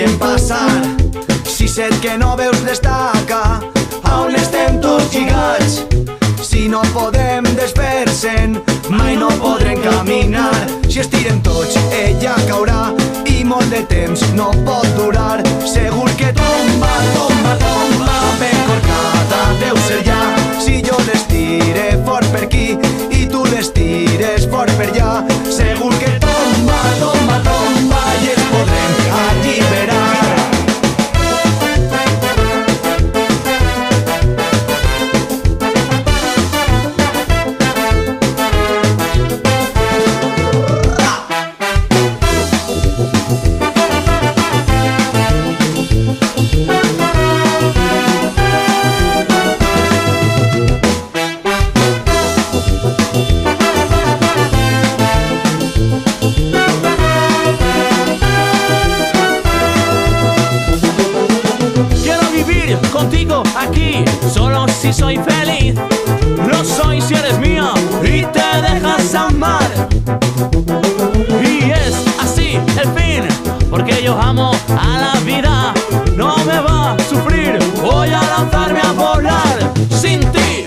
deixem passar. Si set que no veus destaca, a on estem tots lligats? Si no podem desfer-se'n, mai no podrem caminar. Si estirem tots, ella caurà i molt de temps no pot durar. Segur que tomba, tomba, tomba, ben corcada deu ser ja. Si jo l'estire fort per aquí i tu l'estires fort per allà, segur que tomba, tomba, tomba i ens podrem alliberar. Contigo aquí, solo si soy feliz. Lo soy si eres mía y te dejas amar. Y es así el fin, porque yo amo a la vida. No me va a sufrir, voy a lanzarme a volar sin ti.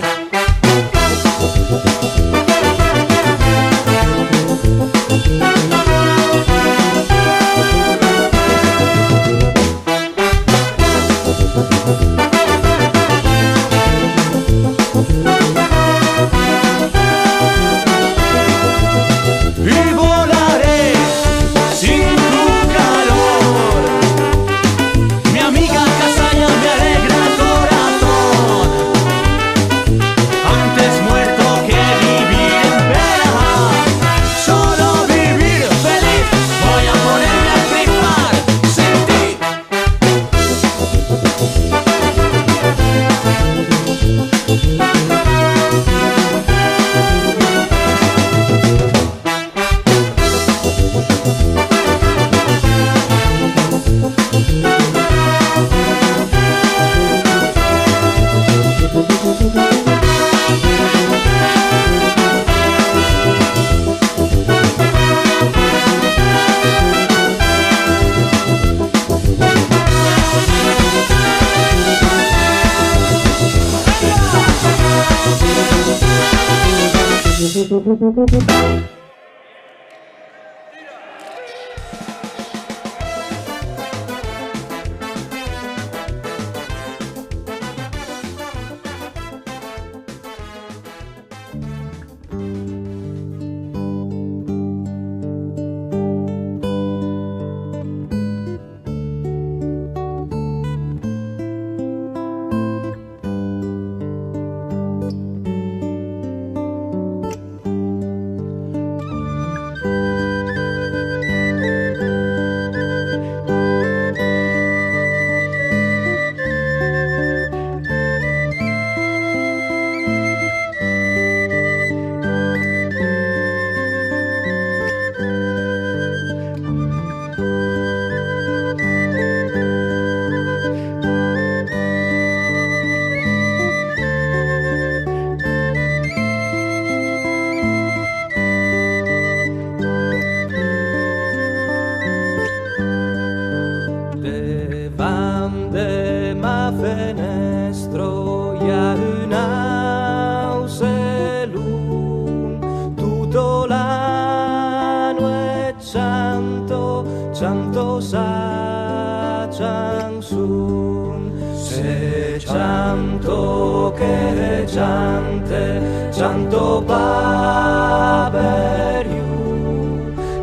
Canto Baberiu,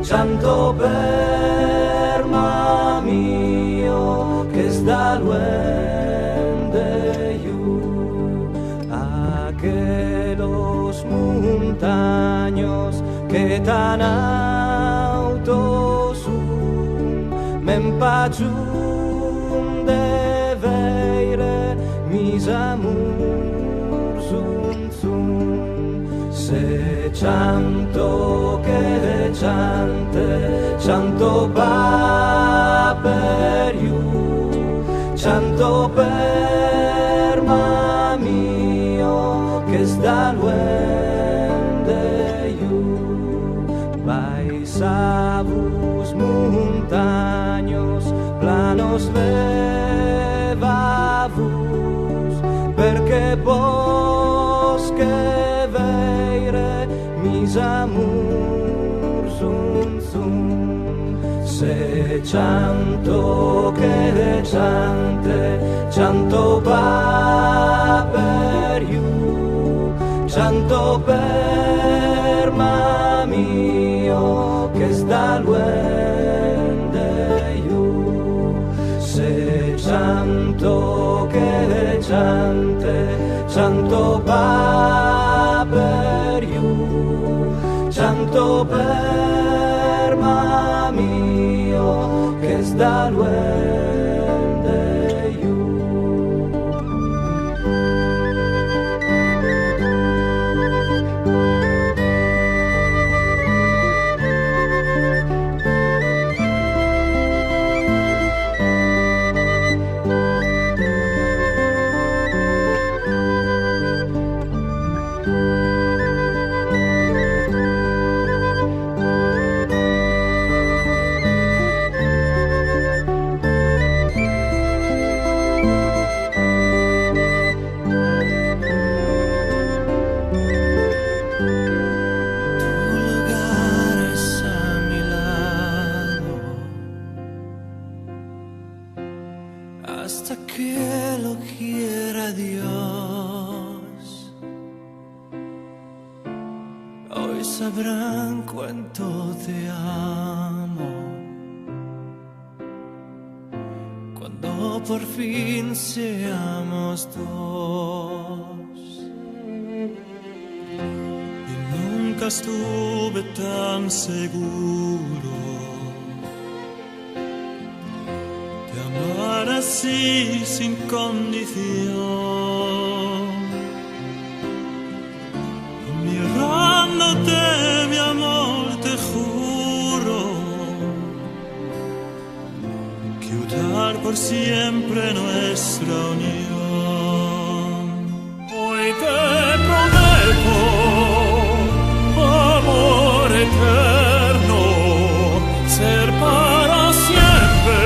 canto per mio che sta luende you, a que los montaños que tan altos son, me empachun de veire mis amors sun. Se canto che canto va per you, canto per mio che sta luende you, vais a vos montaños planos d'amor, zum, zum. Se canto che canto va per you, canto per mio che sta luende you. Se canto che canto va per you, canto per mio che sta luende you. Hasta que lo quiera Dios, hoy sabrán cuánto te amo, cuando por fin seamos dos. Y nunca estuve tan seguro amar así sin condición, mirándote mi amor te juro que unir por siempre nuestra unión. Hoy te prometo amor eterno, ser para siempre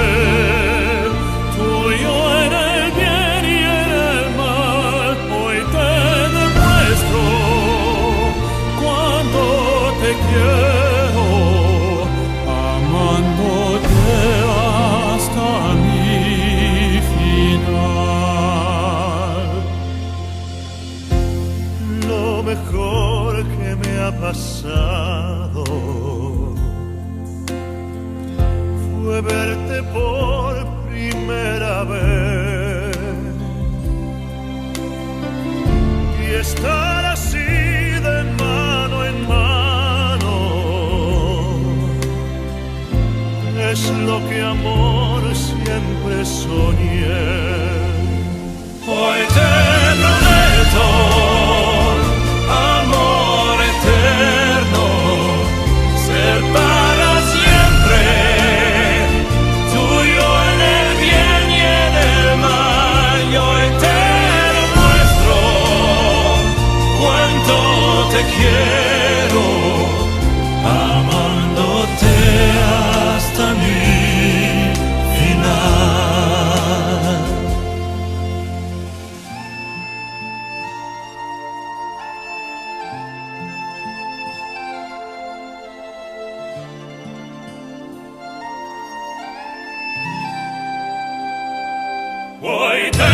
tuyo en el bien y en el mal. Hoy te demuestro cuánto te quiero, amándote hasta mi final. Lo mejor que me ha pasado fue verte por primera vez y estar así de mano en mano. Es lo que amor siempre soñé. Hoy te prometo amor eterno, ser para siempre tuyo en el bien y en el mal. Y hoy te demuestro cuánto te quiero, amándote hasta mi final. Hoy te